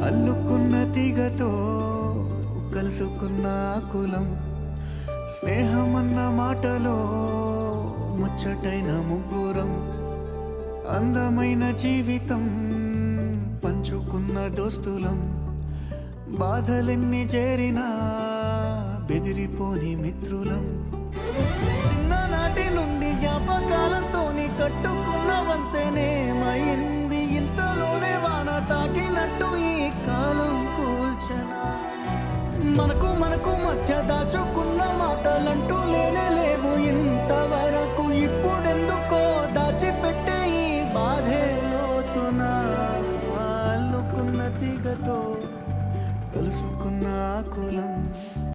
అల్లుకున్న తీగతో కలుసుకున్న కులం, స్నేహమన్న మాటలో ముచ్చటైన ముగ్గురం, అందమైన జీవితం పంచుకున్న దోస్తులం, బాధలెన్ని చేరినా బెదిరిపోని మిత్రులం. చిన్ననాటి నుండి జ్ఞాపకాలతో కట్టుకున్న వంతెనేమైంది, ఇంతలోనే వాన తాకినట్టు ఈ కాలం కూల్చనా. మనకు మధ్య దాచుకున్న మాటలంటూ లేనే లేవు ఇంతవరకు, ఇప్పుడెందుకో దాచిపెట్టే ఈ బాధే లోతున. అల్లుకున్న తీగతో కలుసుకున్న కులం,